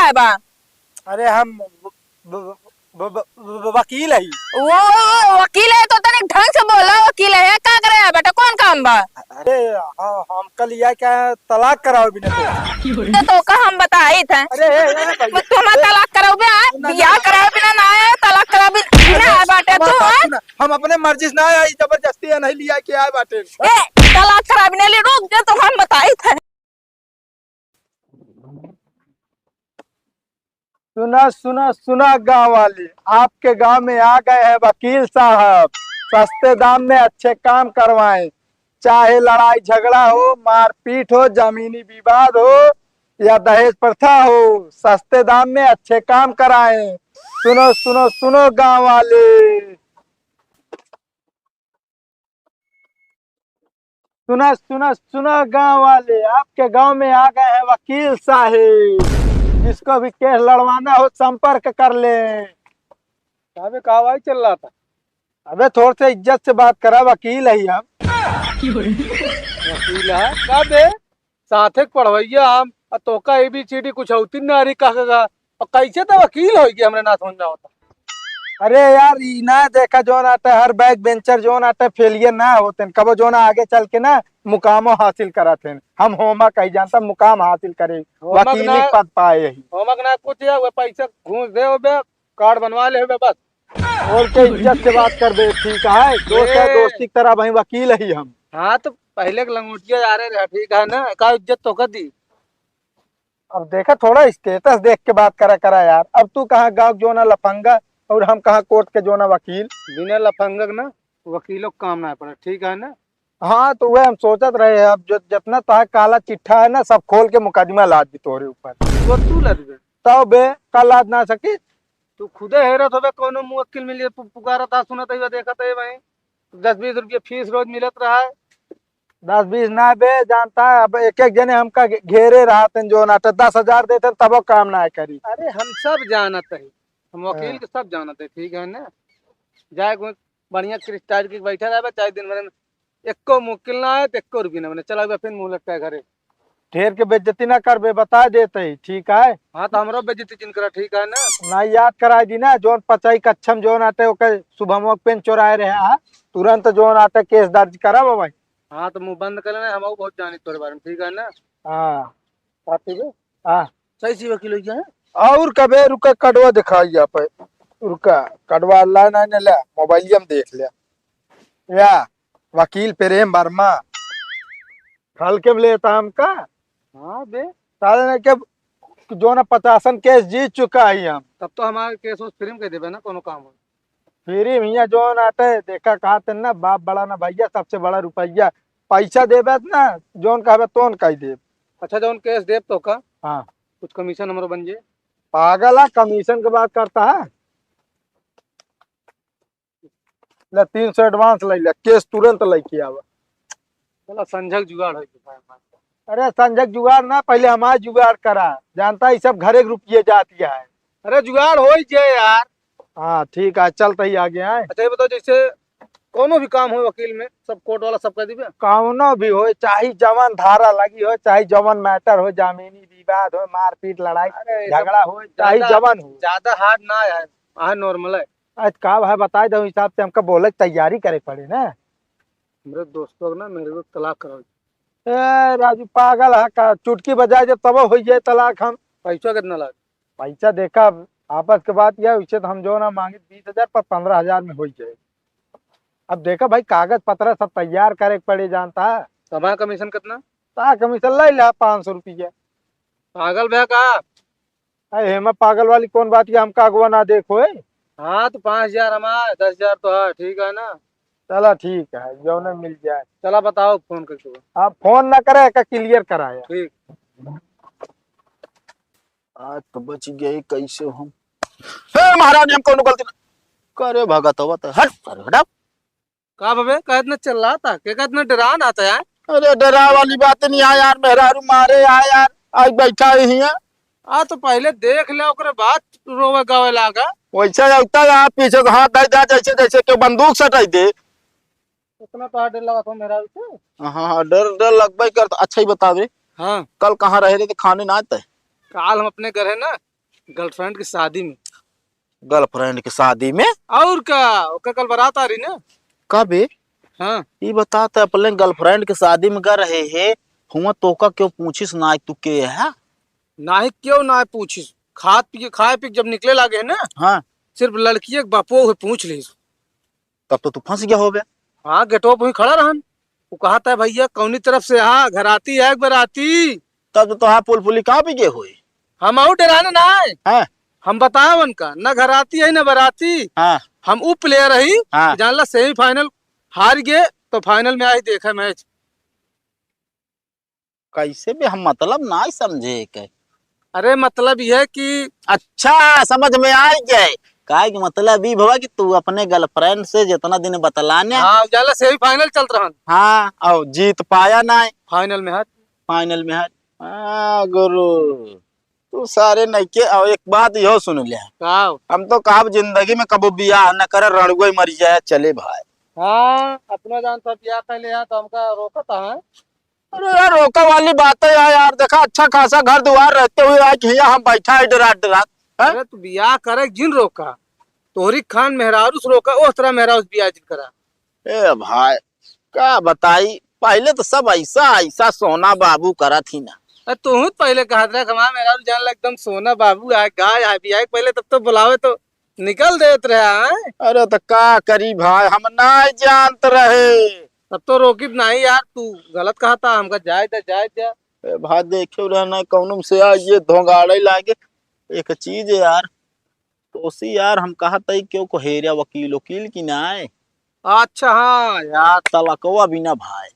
है बा? अरे हम वकील है। वो वकील है तो तनिक ढंग से बोला। वकील है का करे है बेटा? कौन काम बा? अरे हम कल लिया क्या तलाक कराओ बिना तो का हम बताई थे। अरे तुम तलाक कराओ बे? बियाह कराओ बिना ना है, तलाक कराओ बिना है बाटे तू? हम अपने मर्जी से ना आई, जबरदस्ती है नहीं लिया क्या है बाटे। ए तलाक कराओ बिना ले रुक जा, तो हम बताई थे। सुना सुना सुना गांव वाले, आपके गांव में आ गए हैं वकील साहब। सस्ते दाम में अच्छे काम करवाएं, चाहे लड़ाई झगड़ा हो, मारपीट हो, जमीनी विवाद हो या दहेज प्रथा हो, सस्ते दाम में अच्छे काम कराएं। सुनो सुनो सुनो गांव वाले, सुना सुना सुना गांव वाले, आपके गांव में आ गए हैं वकील साहब। जिसको भी केस लड़वाना हो संपर्क कर ले। अबे कहावाई चल रहा था। अबे थोड़ा सा इज्जत से बात करा, वकील है हम। वकील है का बे? साथे पढ़वैया हम तो का ABCD कुछ होती नारी कहा और कैसे तो वकील हो गया, हमने ना समझना होता। अरे यार ई ना देखा जो आता हर बैक बेंचर जो आता फेलियर ना होते कबो जो आगे चल के ना मुकामो हासिल करा थे। हम होमा कही जानता मुकाम हासिल करे, वकीली पद पाए यही। होमक ना कुछ है वो पैसा घूस दे हो बे, कार्ड बनवा ले बे बस। और के इज्जत से बात कर दे, ठीक है? दोस्त है, दोस्ती की तरह भाई वकील ही हम। हाँ तो पहले लंगोटिया जा रहे, ठीक है ना? का इज्जत तो कर दी। अब देखा थोड़ा स्टेटस देख के बात करा यार। अब तू कहाँ गाँव जो ना लफंगा और हम कहाँ कोर्ट के जो ना वकील। बिना लफंगक ना वकीलों को काम ना पड़े, ठीक है ना? हाँ तो वह हम सोचत रहे हैं, अब जो जितना तार काला चिट्ठा है ना सब खोल के मुकदमा लाद दी तोरे ऊपर। वो तू लद बे तब बे का लाद ना सकी? तू खुदे हैरत हो बे, कोनो मुवक्किल मिलिए पुकारा था, सुनत है देखा था भाई 10-20 रुपये फीस रोज मिलत रहा है। 10-20 ना बे, जानता है अब एक एक जने हमका घेरे रहा थे जो ना 10,000 देते तब काम ना करी। अरे हम सब जानत है, हम वकील के सब जानत है, ठीक है ना? जाए कोई बढ़िया क्रिस्टाइल की बैठा रहे चाहे दिन भर एको मुश्किल ना है तो एको रुपये ना बने, चला फिर मुंह लगता है घरे। ढेर के बेइज्जती ना कर बे, बता देते ही, ठीक है? हाँ तो हमरो बेइज्जती चिन करा, ठीक है ना याद कराई दी ना जोन पचाई कच्छम जोन आते ओके शुभम पेन चोराए रहे है, तुरंत जोन आते केस दर्ज करा भाई। हाँ तो मुंह बंद कर लेना, हम बहुत जानी तोरे बारे में, ठीक है ना? हाँ ठीक है। हाँ सही सी वकील हो गया है। और कबे रुका कड़वा दिखाई आप, रुका कड़वा अल्लाह ना ले मोबाइल में देख लिया या वकील प्रेम वर्मा हल के लेता हमका। हाँ बे सारे ने के जो ना 50 केस जीत चुका है हम, तब तो हमारे केस उस फ्री में कह देबे ना, कोनो काम हो फ्री भैया जो आते देखा कहा थे ना, बाप बड़ा ना भैया सबसे बड़ा रुपया पैसा देबे ना जोन कहबे तोन कह देब। अच्छा जोन केस देब तो का हाँ कुछ कमीशन हमरो बन जे। पागल है, कमीशन की बात करता है? ले 300 एडवांस ले ले, केस तुरंत लेके आवा। चला संजक जुगाड़ है। अरे संजक जुगाड़ ना, पहले हमारा जुगाड़ करा, जानता है सब घरे रुपये जाती है। अरे जुगाड़ हो जे यार। हाँ ठीक है चलते ही आगे आए। अच्छा ये बताओ जैसे कोनो भी काम हो वकील में सब कोर्ट वाला सब कर दिबे? कोनो भी हो, चाहे जवन धारा लगी हो, चाहे जवन मैटर हो, जमीनी विवाद हो, मारपीट लड़ाई झगड़ा हो, चाहे जवन हो, ज्यादा हार्ड ना है, हाँ नॉर्मल है। आज का है बता दो हिसाब से हमका बोले तैयारी करे पड़े ना। मेरे दोस्तों ना मेरे को तलाक करो। ए राजू पागल है का, चुटकी बजाए जब तब हो जाए तलाक। हम पैसा कितना लाग? पैसा देखा आपस के बात यह उसे तो हम जो ना मांगे 20,000 पर 15,000 में हो जाए। अब देखा भाई कागज पत्र सब तैयार करे पड़े, जानता है? तुम्हारा कमीशन कितना? ता कमीशन ले ले 500 रुपया। पागल भैया का हेमा पागल वाली कौन बात है, हमका अगवा ना देखो है। हाँ तो 5,000 हमारे 10,000 तो है, ठीक है ना? चला ठीक है जो न मिल जाए। चला बताओ फोन करके। आप फोन ना करे का क्लियर कराया, ठीक। आज तो बच गए कैसे हम। हे महाराज हम कौन गलती करे भगत हो तो हट हटा। का बबे का इतना चल रहा था, के का इतना डरान आता है? अरे डरा वाली बात नहीं है यार, मेहरारू मारे आ यार, आज बैठा ही है। तो पहले देख ले ओकरे बाद रोवे गावे लागा। वैसे लगता है आप पीछे से हाथ दे दे जैसे जैसे के बंदूक सटाई दे। इतना तो डर लगा था मेहरारू से। हाँ डर डर लगबे कर। अच्छा ही बता दे, हाँ कल कहाँ रहे थे खाने ना आते? काल हम अपने घर है ना गर्लफ्रेंड की शादी में। गर्लफ्रेंड की शादी में? और क्या, ओका कल बारात आ रही ना। कब है? हाँ ये बता तो अपने गर्लफ्रेंड की शादी में कर रहे है हुआ तो का क्यों पूछिस ना तू के है? नाहि क्यों ना पूछिस, खाए पी के जब निकले लागे है ना, हाँ सिर्फ लड़की के बापो हुए पूछ ली। तब तो तू फंस गया हो बे। हाँ गेटो पे खड़ा रहन। वो कहा था भैया कौनी तरफ से, हाँ घर आती है एक बार आती। तब तो हाँ पुल पुली कहाँ भी गए हुए? हम आउट डराने ना आए, हाँ हम बताए उनका न घर आती है न बराती। हाँ हम उ प्लेयर रही हाँ। जानला सेमीफाइनल हार गए तो फाइनल में आई देखा मैच। कैसे भी हम मतलब ना ही समझे के। अरे मतलब यह कि अच्छा समझ में आ गए। काय के मतलब ये भवा कि तू अपने गर्लफ्रेंड से जितना दिन बतलाने। हाँ जानला सेमीफाइनल चल रहा, हाँ और जीत पाया ना फाइनल में हार। फाइनल में है। हाँ गुरु तू सारे नहीं के। और एक बात यो सुन ले, का हम तो कहा जिंदगी में कबो बियाह न करे रणगोई मर जाए चले भाई। हाँ अपना जान था ब्याह कर लिया तो हमका रोका था है? अरे यार रोका वाली बात है यार, देखा अच्छा खासा घर द्वार रहते हुए आज यहाँ हम बैठा है डरात डरात। अरे तू ब्याह करे जिन रोका, तोहरी खान मेहरारू से रोका उस तरह मेहरारू से ब्याह जिन करा। ए भाई क्या बताई, पहले तो सब ऐसा ऐसा सोना बाबू करा थी ना। अरे तू तो पहले कहा था हमारा मेहरारू जान ला एकदम सोना बाबू है गाय है ब्याह के पहले, तब तो बुलावे तो निकल देत रहा है। अरे तो का करी भाई, हम ना जानते रहे। तब तो रोकी नहीं यार, तू गलत कहा था हमका जाए जा। ए भाई देखे रहना कौन से आज ये धोगाड़े लागे। एक चीज है यार, तो उसी यार हम कहा था क्यों को हेरिया वकील वकील की ना आए। अच्छा हाँ यार तलकवा बिना भाई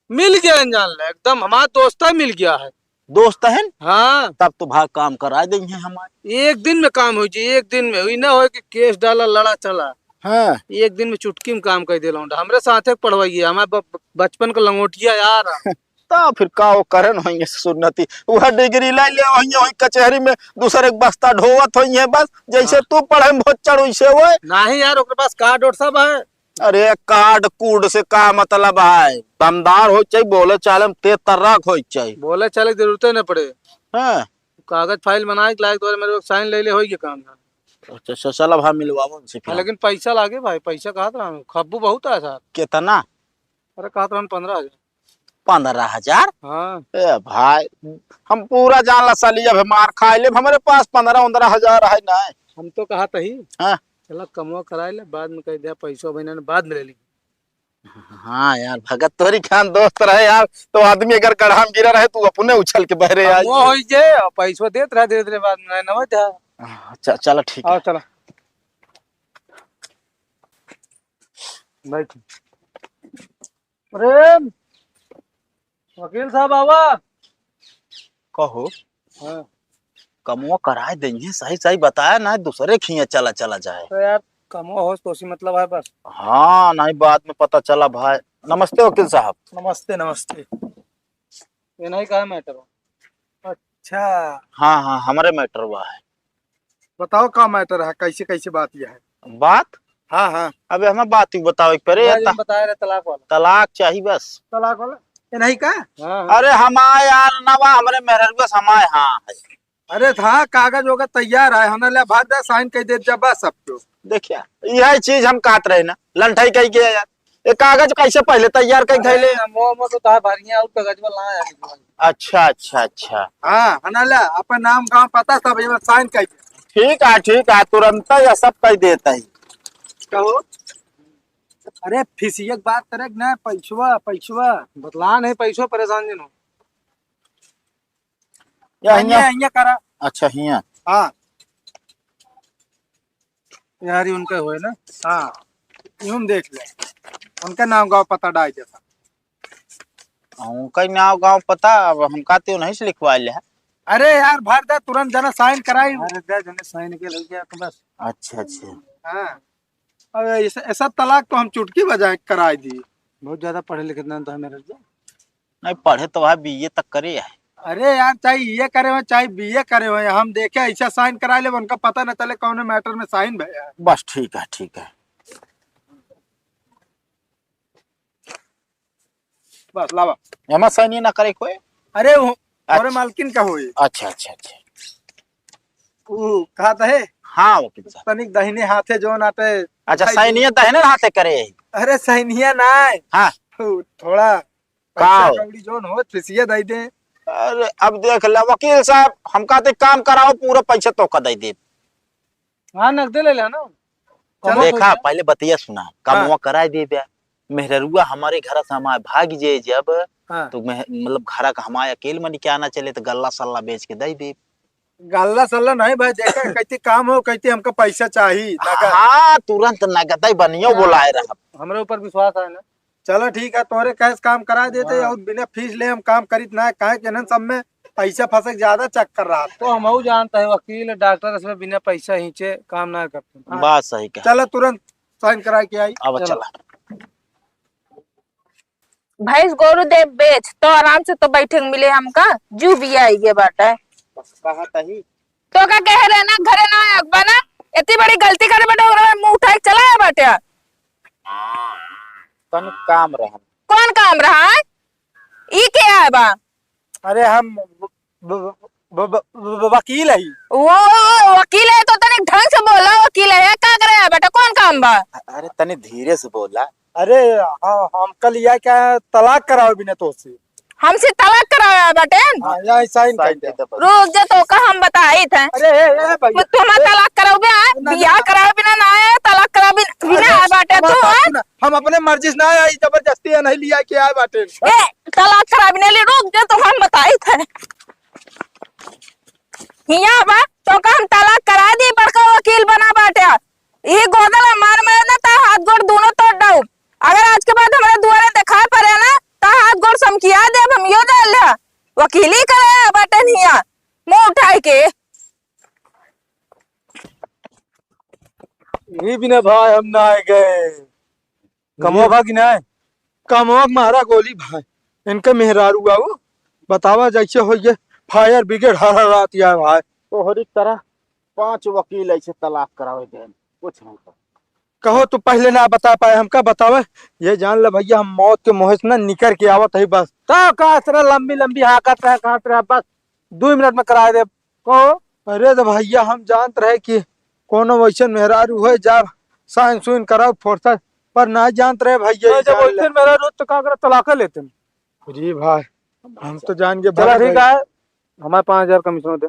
मिल गया जान ला, एकदम हमारा दोस्त मिल गया है। दोस्त है न? हाँ तब तो भाई काम करा देंगे हमारे। एक दिन में काम हो जी, एक दिन में हुई ना हो कि केस डाला लड़ा चला। हाँ एक दिन में चुटकी में काम कर दिला हमरे साथे पढ़वाइए हमारे बचपन का लंगोटिया यार। तो फिर का वो करन होंगे सुन्नति, वह डिग्री ले ले होंगे वही कचहरी में दूसरे के बस्ता ढोवत होंगे बस, जैसे तू पढ़े में बहुत चढ़ वैसे वो। नहीं यार ओकरे पास कार्ड और सब है। अरे कार्ड कूड से का मतलब है, दमदार हो चाहिए, बोले चाले में तेज तर्राक हो चाहिए। बोले चले की जरूरत न पड़े, हाँ कागज फाइल बनाए के लायक तो मेरे को साइन ले ले होगी काम। अच्छा चल अब हम मिलवाओ उनसे हाँ, फिर। लेकिन पैसा लागे भाई, पैसा कहा था खब्बू बहुत है साहब। कितना? अरे कहा था 15,000। 15,000? हाँ ए भाई हम पूरा जान ला साली जब मार खा ले हमारे पास 15-15,000 है ना। हम तो कहा था ही हाँ चला कमवा कराए ले, बाद में कह दिया पैसा बहना ने बाद में ले ली। हाँ यार भगत तोरी खान दोस्त रहे यार, तो आदमी अगर गड्ढा में गिरा रहे तू अपने उछल के बहरे यार। वो हो जे और पैसा देत रहा धीरे धीरे बाद में ना था। चल ठीक है। आओ चला बैठ। प्रेम वकील साहब आवा। कहो हाँ कमुआ कराए देंगे, सही सही बताया ना दूसरे खिया चला चला जाए। तो यार कमो हो तो उसी मतलब है बस। हाँ नहीं बाद में पता चला भाई। नमस्ते वकील साहब। नमस्ते नमस्ते। ये नहीं कहा मैटर। अच्छा हाँ हाँ हमारे मैटर हुआ है। बताओ का मैटर है, कैसे कैसे बात यह है। बात? हाँ हाँ अबे हमें बात ही बताओ एक परे बताया रहे तलाक वाला। तलाक चाहिए बस। तलाक वाला ये नहीं का। हाँ अरे हमारे यार नवा हमारे मेहर बस हमारे हाँ है। अरे था कागज होगा तैयार है, हमने ले भाग दे साइन कर दे जब बस सब तो। देखिए यह चीज हम काट रहे ना लंठाई कही के यार, ये कागज कैसे पहले तैयार कही थैले। मो तो ता भरिया और कागज में ला यार। अच्छा अच्छा अच्छा हां हनाला अपन नाम गांव पता सब ये साइन कर दे। ठीक है तुरंत या सब कह देता है। कहो अरे फिसियक बात करे ना, पैसवा बतला नहीं, पैसो परेशान दिन हो या करा। अच्छा हिया हाँ यार ही उनका हुए ना। हाँ यूं देख ले उनका नाम गांव पता डाल जैसा। उनका नाम गाँव पता अब हम कहते हो नहीं से लिखवा ले है। अरे यार भर दे तुरंत जना साइन कराई। अरे दे जने साइन के लग गया तो बस। अच्छा अच्छा हाँ अरे ऐसा तलाक तो हम चुटकी बजाए कराई दी। बहुत ज्यादा पढ़े लिखे ना तो मेरे नहीं पढ़े तो वह बीए तक करे है। अरे यार चाहे ये करे हो चाहे बीए करे हो, हम देखे ऐसा साइन करा ले उनका पता न चले कौन मैटर में साइन भैया। बस ठीक है बस लावा। हमें साइन ना करे कोई। अरे अच्छा। मालकिन का होई। अच्छा कहा था है हाँ वकील साहब। तनिक दहिने हाथे जोन आटे। अच्छा सैनियत है ना हाथे करे। अरे सैनिया ना हाँ थोड़ा का पैसा हो? कौड़ी जोन हो फिसिया दई दे। अरे अब देख ला वकील साहब, हम कहते काम कराओ पूरा पैसा तो का दे दे। हाँ नकदे ले लेना। देखा पहले बतिया सुना, कमवा कराए दे बे। मेहरुआ हमारे घर से हमारे भाग जे जब हाँ। तो मतलब घर का हमारे अकेले मन क्या ना चले तो गल्ला सल्ला बेच के दे दे। गल्ला सल्ला नहीं भाई देखा कैसे काम हो कैसे हमको पैसा चाहिए नगद। हाँ तुरंत नगद ही बनियो बोलाए रहा। हमारे ऊपर विश्वास है ना। चलो ठीक है तोरे कैश काम करा देते और बिना फीस ले हम काम करीत ना काहे के न सब में पैसा फंसे ज्यादा चक्कर रहा तो हम जानता है वकील डॉक्टर इसमें बिना पैसा हिंचे काम ना करते। बात सही कहा। चलो तुरंत साइन करा के आई। अब चला भैंस गोरु दे बेच तो आराम से तो बैठे मिले हमका जू भी आई गे बाटे। कहा तही तो का कह रहे ना घरे ना अकबा ना इतनी बड़ी गलती करे बेटा ओकरा मुंह उठा के चला है बाटे। तन काम रहा। कौन काम रहा है ई क्या है बा? अरे हम वकील है। वो वकील है तो तने ढंग से बोला वकील है का करे है बेटा कौन काम बा? अरे तने धीरे से बोला। अरे हम कल यह क्या तलाक कराओ बिना तो से हमसे तलाक कराया है बेटे। यहाँ साइन कर दे। रुक जा तो का हम बताई थे। अरे भैया तुम तलाक कराओगे बियाह कराए बिना ना आए तलाक करा बिना आए बाटे तू हम अपने मर्जी से ना आई जबरदस्ती नहीं लिया कि आए बाटे। ए तलाक करा बिना ले रुक जा तो हम बताई थे हिया बा तो का हम तलाक करा दी बड़का वकील बना बाटे। ये गोदल मार में ना ता हाथ गोड़ दोनों तोड़ दऊ। अगर आज के बाद हमारे दुआरे दिखाई पड़े ना ता हाथ गोड़ समकिया दे हम यो डाल ला वकीली करे बाटे हिया मुंह उठाई के। ये बिना भाई हम ना आए गए कमवा भागी ना कमवा मारा गोली भाई इनका मेहरारू आओ बतावा जैसे हो ये फायर ब्रिगेड हर रात या भाई तो हर एक तरह 5 वकील ऐसे तलाक करावे दे कुछ नहीं कर। कहो तो पहले ना बता पाए हमका बतावे ये जान ले भैया हम मौत के मुंह से ना निकल के आवत है बस तो का तरह लंबी लंबी हाकत रहे काट रहे बस 2 मिनट में करा दे कहो। अरे तो भैया हम जानते रहे कि कोनो वैसे मेहरारू है जा साइन सुइन कराओ फोर्स पर ना जानते रहे भैया जब वैसे मेहरारू तो का तलाक लेते अरे भाई हम तो जान के बड़ा ठीक है हमारे 5000 कमीशन दे।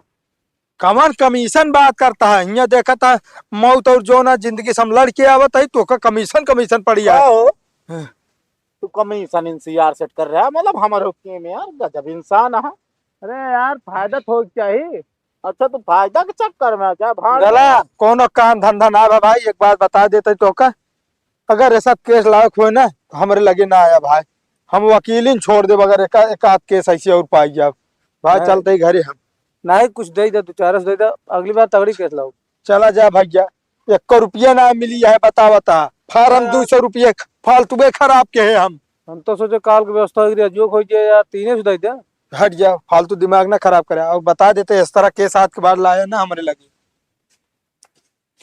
कमर कमीशन बात करता है यहाँ देखा था मौत और जो ना जिंदगी से हम लड़के आवत है तो का कमीशन कमीशन पड़ी है। तू कमीशन इंसियार सेट कर रहा है मतलब हमारे के में यार गजब इंसान है। अरे यार फायदा तो चाहिए। अच्छा तो फायदा के चक्कर में क्या भाड़ गला कोनो काम धंधा ना है भाई एक बात बता देते तो का अगर ऐसा केस लायक हुए ना हमारे लगे ना आया भाई हम वकील छोड़ दे अगर एक आध केस ऐसे और पाई जाओ भाई चलते ही घरे हम नहीं कुछ दे दे 2-4 दे दे अगली बार तगड़ी केस लाओ। चला जा भैया 1 रुपया ना मिली है बता फार्म 200 रुपये फालतू खराब के है हम तो सोचे काल की व्यवस्था जो हो जाए यार 3 दे दे हट जा फालतू दिमाग ना खराब करे और बता देते इस तरह केस आज के बाद लाया ना हमारे लगे।